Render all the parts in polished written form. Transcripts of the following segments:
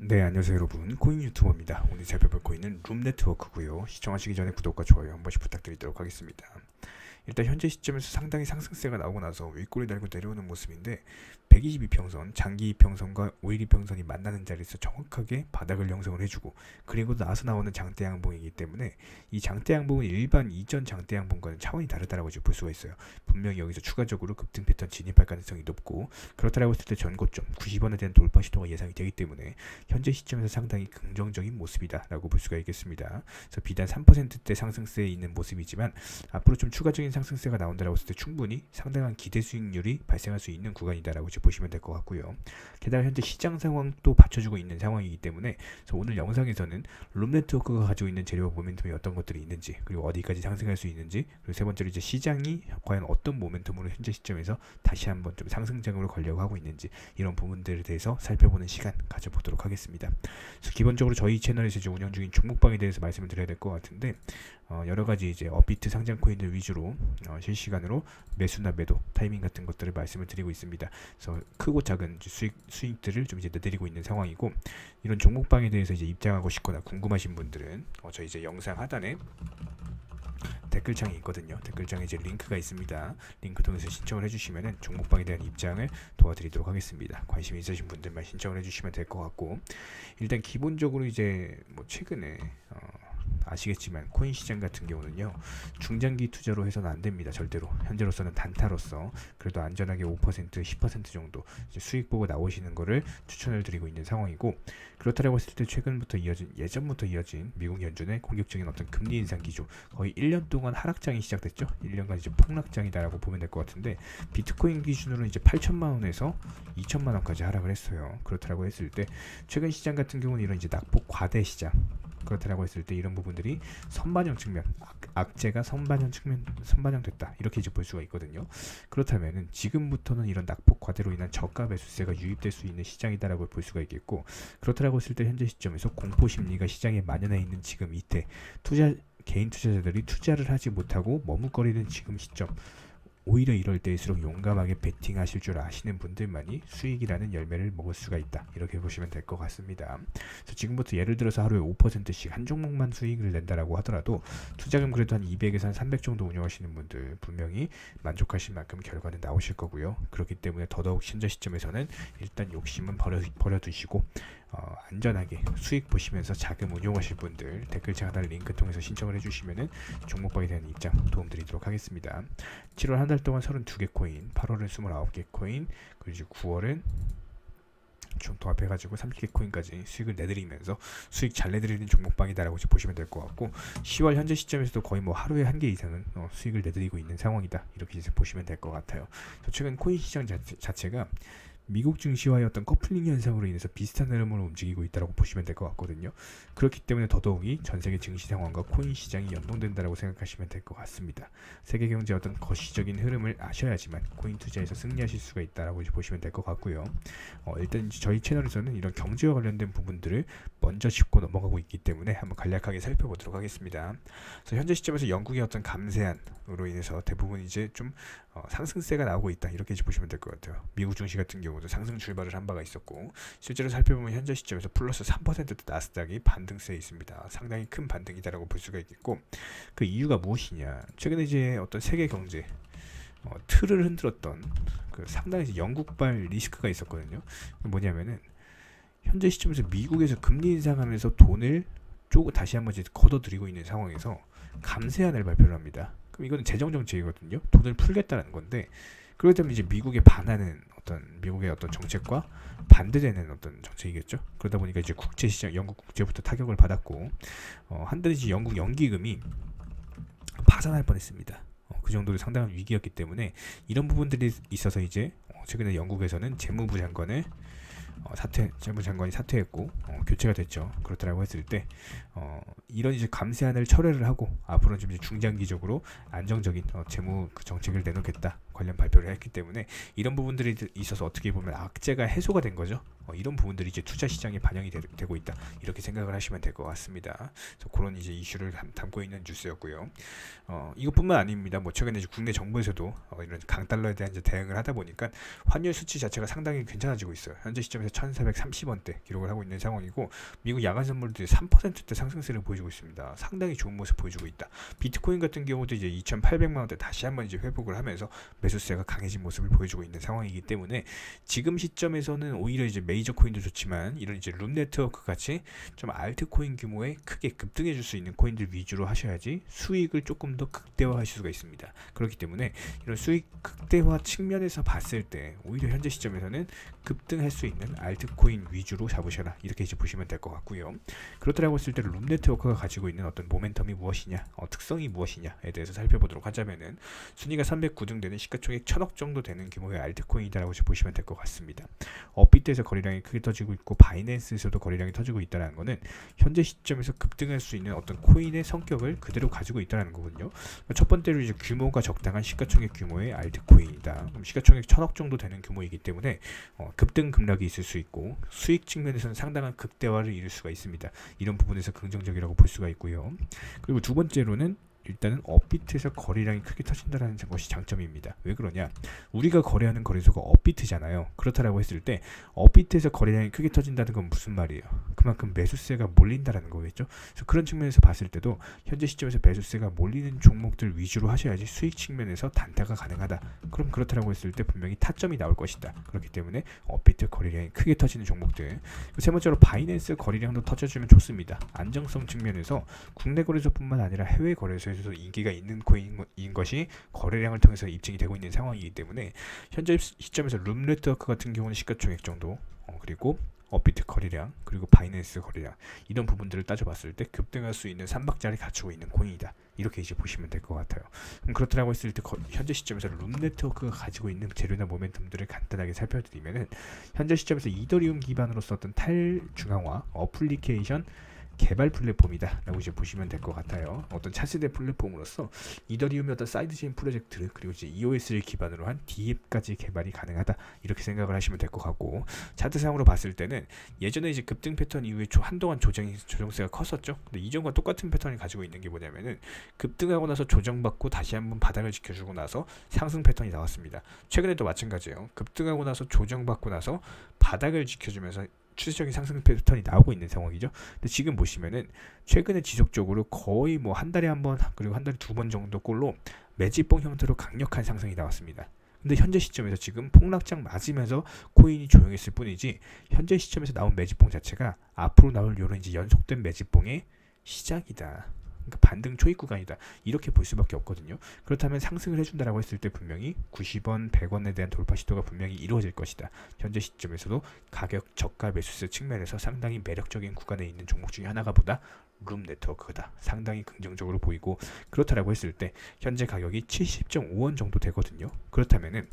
네, 안녕하세요 여러분. 코인 유튜버입니다. 오늘 살펴볼 코인은 룸네트워크고요. 시청하시기 전에 구독과 좋아요 한 번씩 부탁드리도록 하겠습니다. 일단 현재 시점에서 상당히 상승세가 나오고 나서 윗꼬리 달고 내려오는 모습인데 122평선, 장기 이평선과 5일 이평선이 만나는 자리에서 정확하게 바닥을 형성을 해주고 그리고 나서 나오는 장대 양봉이기 때문에 이 장대 양봉은 일반 이전 장대 양봉과는 차원이 다르다라고 볼 수가 있어요. 분명히 여기서 추가적으로 급등 패턴 진입할 가능성이 높고 그렇다라고 했을 때 전고점 90원에 대한 돌파 시도가 예상이 되기 때문에 현재 시점에서 상당히 긍정적인 모습이다라고 볼 수가 있겠습니다. 그래서 비단 3%대 상승세에 있는 모습이지만 앞으로 좀 추가적인 상승세가 나온다라고 했을 때 충분히 상당한 기대 수익률이 발생할 수 있는 구간이다라고 보시면 될 것 같고요. 게다가 현재 시장 상황도 받쳐주고 있는 상황이기 때문에 오늘 영상에서는 룸네트워크가 가지고 있는 재료와 모멘텀이 어떤 것들이 있는지 그리고 어디까지 상승할 수 있는지 그리고 세 번째로 이제 시장이 과연 어떤 모멘텀으로 현재 시점에서 다시 한번 좀 상승장으로 걸려고 하고 있는지 이런 부분들에 대해서 살펴보는 시간 가져보도록 하겠습니다. 그래서 기본적으로 저희 채널에서 이제 운영 중인 종목방에 대해서 말씀을 드려야 될 것 같은데 여러 가지 이제 업비트 상장 코인들 위주로 실시간으로 매수나 매도 타이밍 같은 것들을 말씀을 드리고 있습니다. 그래서 크고 작은 수익들을 좀 이제 내드리고 있는 상황이고 이런 종목방에 대해서 이제 입장하고 싶거나 궁금하신 분들은 저희 이제 영상 하단에 댓글창이 있거든요. 댓글창에 이제 링크가 있습니다. 링크 통해서 신청을 해주시면은 종목방에 대한 입장을 도와드리도록 하겠습니다. 관심 있으신 분들만 신청을 해주시면 될 것 같고 일단 기본적으로 이제 뭐 최근에 아시겠지만 코인 시장 같은 경우는요 중장기 투자로 해서는 안 됩니다. 절대로 현재로서는 단타로서 그래도 안전하게 5% 10% 정도 수익 보고 나오시는 거를 추천을 드리고 있는 상황이고 그렇다고 했을 때 최근부터 예전부터 이어진 미국 연준의 공격적인 어떤 금리 인상 기조 거의 1년 동안 하락장이 시작됐죠. 1년간 이제 폭락장이다라고 보면 될 것 같은데 비트코인 기준으로 이제 8천만 원에서 2천만 원까지 하락을 했어요. 그렇다고 했을 때 최근 시장 같은 경우는 이런 이제 낙폭 과대 시장 그렇다라고 했을 때 이런 부분들이 선반영 측면, 악재가 선반영됐다 이렇게 이제 볼 수가 있거든요. 그렇다면은 지금부터는 이런 낙폭 과대로 인한 저가 매수세가 유입될 수 있는 시장이다라고 볼 수가 있겠고 그렇다라고 했을 때 현재 시점에서 공포 심리가 시장에 만연해 있는 지금 이때 개인 투자자들이 투자를 하지 못하고 머뭇거리는 지금 시점. 오히려 이럴 때일수록 용감하게 베팅하실 줄 아시는 분들만이 수익이라는 열매를 먹을 수가 있다. 이렇게 보시면 될 것 같습니다. 그래서 지금부터 예를 들어서 하루에 5%씩 한 종목만 수익을 낸다라고 하더라도 투자금 그래도 한 200에서 한 300 정도 운영하시는 분들 분명히 만족하실 만큼 결과는 나오실 거고요. 그렇기 때문에 더더욱 현재 시점에서는 일단 욕심은 버려두시고 안전하게 수익 보시면서 자금 운용하실 분들 댓글창 하단의 링크 통해서 신청을 해주시면은 종목방에 대한 입장 도움드리도록 하겠습니다. 7월 한 달 동안 32개 코인, 8월은 29개 코인, 그리고 9월은 총 도합해가지고 30개 코인까지 수익을 내드리면서 수익 잘 내드리는 종목방이다라고 보시면 될 것 같고 10월 현재 시점에서도 거의 뭐 하루에 한 개 이상은 수익을 내드리고 있는 상황이다 이렇게 이제 보시면 될 것 같아요. 최근 코인 시장 자체가 미국 증시와의 어떤 커플링 현상으로 인해서 비슷한 흐름으로 움직이고 있다고 보시면 될 것 같거든요. 그렇기 때문에 더더욱이 전 세계 증시 상황과 코인 시장이 연동된다고 생각하시면 될 것 같습니다. 세계 경제 어떤 거시적인 흐름을 아셔야지만 코인 투자에서 승리하실 수가 있다라고 보시면 될 것 같고요. 일단 저희 채널에서는 이런 경제와 관련된 부분들을 먼저 짚고 넘어가고 있기 때문에 한번 간략하게 살펴보도록 하겠습니다. 그래서 현재 시점에서 영국의 어떤 감세안으로 인해서 대부분 이제 좀 상승세가 나오고 있다 이렇게 보시면 될 것 같아요. 미국 증시 같은 경우도 상승 출발을 한 바가 있었고 실제로 살펴보면 현재 시점에서 플러스 3% 나스닥이 반등세에 있습니다. 상당히 큰 반등이다라고 볼 수가 있겠고 그 이유가 무엇이냐? 최근에 이제 어떤 세계 경제 틀을 흔들었던 그 상당히 이제 영국발 리스크가 있었거든요. 뭐냐면은 현재 시점에서 미국에서 금리 인상하면서 돈을 다시 한번 이제 걷어들이고 있는 상황에서 감세안을 발표를 합니다. 그럼 이거는 재정 정책이거든요. 돈을 풀겠다는 건데 그렇기 때문에 이제 미국의 어떤 정책과 반대되는 어떤 정책이겠죠. 그러다 보니까 이제 국제 시장 영국 국제부터 타격을 받았고 한때 이제 영국 연기금이 파산할 뻔했습니다. 그 정도로 상당한 위기였기 때문에 이런 부분들이 있어서 이제 최근에 영국에서는 재무부 장관을 재무장관이 사퇴했고 교체가 됐죠. 그렇다라고 했을 때 이런 이제 감세안을 철회를 하고 앞으로는 좀 이제 중장기적으로 안정적인 재무 정책을 내놓겠다. 관련 발표를 했기 때문에 이런 부분들이 있어서 어떻게 보면 악재가 해소가 된 거죠. 이런 부분들이 이제 투자 시장에 반영이 되고 있다, 이렇게 생각을 하시면 될 것 같습니다. 그래서 그런 이제 이슈를 담고 있는 뉴스였고요. 이것뿐만 아닙니다. 뭐 최근에 이제 국내 정부에서도 이런 강달러에 대한 이제 대응을 하다 보니까 환율 수치 자체가 상당히 괜찮아지고 있어요. 현재 시점에서 1,430원대 기록을 하고 있는 상황이고, 미국 야간 선물들이 3%대 상승세를 보여주고 있습니다. 상당히 좋은 모습 보여주고 있다. 비트코인 같은 경우도 이제 2,800만 원대 다시 한번 이제 회복을 하면서 매수세가 강해진 모습을 보여주고 있는 상황이기 때문에 지금 시점에서는 오히려 이제 메이저 코인도 좋지만 이런 이제 룸 네트워크 같이 좀 알트코인 규모의 크게 급등해 줄 수 있는 코인들 위주로 하셔야지 수익을 조금 더 극대화하실 수가 있습니다. 그렇기 때문에 이런 수익 극대화 측면에서 봤을 때 오히려 현재 시점에서는 급등할 수 있는 알트코인 위주로 잡으셔라, 이렇게 이제 보시면 될 것 같고요. 그렇다고 했을 때 룸 네트워크가 가지고 있는 어떤 모멘텀이 무엇이냐, 특성이 무엇이냐에 대해서 살펴보도록 하자면은, 순위가 309등 되는 시가총액 1,000억 정도 되는 규모의 알트코인이라고 보시면 될 것 같습니다. 업비트에서 거래량이 크게 터지고 있고 바이낸스에서도 거래량이 터지고 있다는 것은 현재 시점에서 급등할 수 있는 어떤 코인의 성격을 그대로 가지고 있다는 거군요. 첫 번째로 이제 규모가 적당한 시가총액 규모의 알트코인이다. 그럼 시가총액 1,000억 정도 되는 규모이기 때문에 급등 급락이 있을 수 있고 수익 측면에서는 상당한 극대화를 이룰 수가 있습니다. 이런 부분에서 긍정적이라고 볼 수가 있고요. 그리고 두 번째로는 일단은 업비트에서 거래량이 크게 터진다는 것이 장점입니다. 왜 그러냐? 우리가 거래하는 거래소가 업비트잖아요. 그렇다라고 했을 때 업비트에서 거래량이 크게 터진다는 건 무슨 말이에요? 그만큼 매수세가 몰린다라는 거겠죠. 그래서 그런 측면에서 봤을 때도 현재 시점에서 매수세가 몰리는 종목들 위주로 하셔야지 수익 측면에서 단타가 가능하다. 그럼 그렇다라고 했을 때 분명히 타점이 나올 것이다. 그렇기 때문에 업비트 거래량이 크게 터지는 종목들. 세 번째로 바이낸스 거래량도 터져주면 좋습니다. 안정성 측면에서 국내 거래소뿐만 아니라 해외 거래소에 인기가 있는 코인인 것이 거래량을 통해서 입증이 되고 있는 상황이기 때문에 현재 시점에서 룸 네트워크 같은 경우는 시가총액 정도, 그리고 업비트 거래량, 그리고 바이낸스 거래량, 이런 부분들을 따져봤을 때 급등할 수 있는 3박자를 갖추고 있는 코인이다, 이렇게 이제 보시면 될 것 같아요. 그렇다고 했을 때 현재 시점에서 룸 네트워크가 가지고 있는 재료나 모멘텀들을 간단하게 살펴드리면은, 현재 시점에서 이더리움 기반으로 썼던 탈중앙화 어플리케이션 개발 플랫폼이다 라고 이제 보시면 될 것 같아요. 어떤 차세대 플랫폼으로서 이더리움의 어떤 사이드체인 프로젝트, 그리고 이제 EOS를 기반으로 한 DApp까지 개발이 가능하다, 이렇게 생각을 하시면 될 것 같고, 차트상으로 봤을 때는 예전에 이제 급등 패턴 이후에 한동안 조정세가 컸었죠. 근데 이전과 똑같은 패턴을 가지고 있는 게 뭐냐면은, 급등하고 나서 조정받고 다시 한번 바닥을 지켜주고 나서 상승 패턴이 나왔습니다. 최근에도 마찬가지예요. 급등하고 나서 조정받고 나서 바닥을 지켜주면서 추세적인 상승 패턴이 나오고 있는 상황이죠. 근데 지금 보시면은 최근에 지속적으로 거의 뭐 한 달에 한 번, 그리고 한 달에 2번 정도 꼴로 매집봉 형태로 강력한 상승이 나왔습니다. 근데 현재 시점에서 지금 폭락장 맞으면서 코인이 조용했을 뿐이지, 현재 시점에서 나온 매집봉 자체가 앞으로 나올 요런 이제 연속된 매집봉의 시작이다. 그러니까 반등 초입 구간이다, 이렇게 볼 수밖에 없거든요. 그렇다면 상승을 해준다라고 했을 때 분명히 90원, 100원에 대한 돌파 시도가 분명히 이루어질 것이다. 현재 시점에서도 가격 저가 매수세 측면에서 상당히 매력적인 구간에 있는 종목 중에 하나가 보다 룸 네트워크다, 상당히 긍정적으로 보이고, 그렇다라고 했을 때 현재 가격이 70.5원 정도 되거든요. 그렇다면은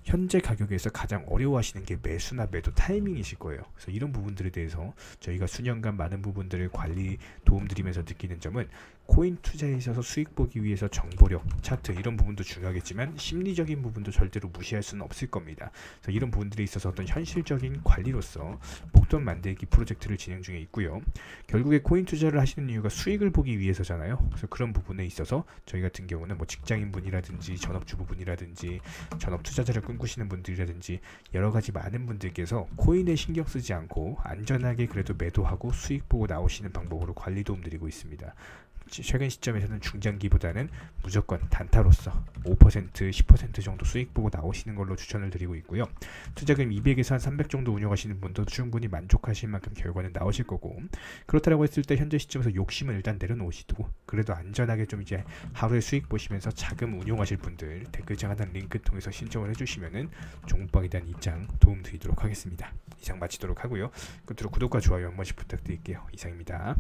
현재 가격에서 가장 어려워하시는 게 매수나 매도 타이밍이실 거예요. 그래서 이런 부분들에 대해서 저희가 수년간 많은 부분들을 관리 도움드리면서 느끼는 점은, 코인 투자에 있어서 수익 보기 위해서 정보력, 차트 이런 부분도 중요하겠지만 심리적인 부분도 절대로 무시할 수는 없을 겁니다. 그래서 이런 부분들에 있어서 어떤 현실적인 관리로서 목돈 만들기 프로젝트를 진행 중에 있고요. 결국에 코인 투자를 하시는 이유가 수익을 보기 위해서잖아요. 그래서 그런 부분에 있어서 저희 같은 경우는 뭐 직장인분이라든지 전업주부분이라든지 전업 투자자를 꿈꾸시는 분들이라든지 여러 가지 많은 분들께서 코인에 신경 쓰지 않고 안전하게 그래도 매도하고 수익 보고 나오시는 방법으로 관리 도움 드리고 있습니다. 최근 시점에서는 중장기보다는 무조건 단타로서 5%, 10% 정도 수익 보고 나오시는 걸로 추천을 드리고 있고요. 투자금 200에서 한 300 정도 운영하시는 분도 충분히 만족하실 만큼 결과는 나오실 거고, 그렇다고 했을 때 현재 시점에서 욕심은 일단 내려놓으시고 그래도 안전하게 좀 이제 하루에 수익 보시면서 자금 운용하실 분들 댓글창 하단 링크 통해서 신청을 해주시면은 종목방에 대한 입장 도움 드리도록 하겠습니다. 이상 마치도록 하고요. 끝으로 구독과 좋아요 한 번씩 부탁드릴게요. 이상입니다.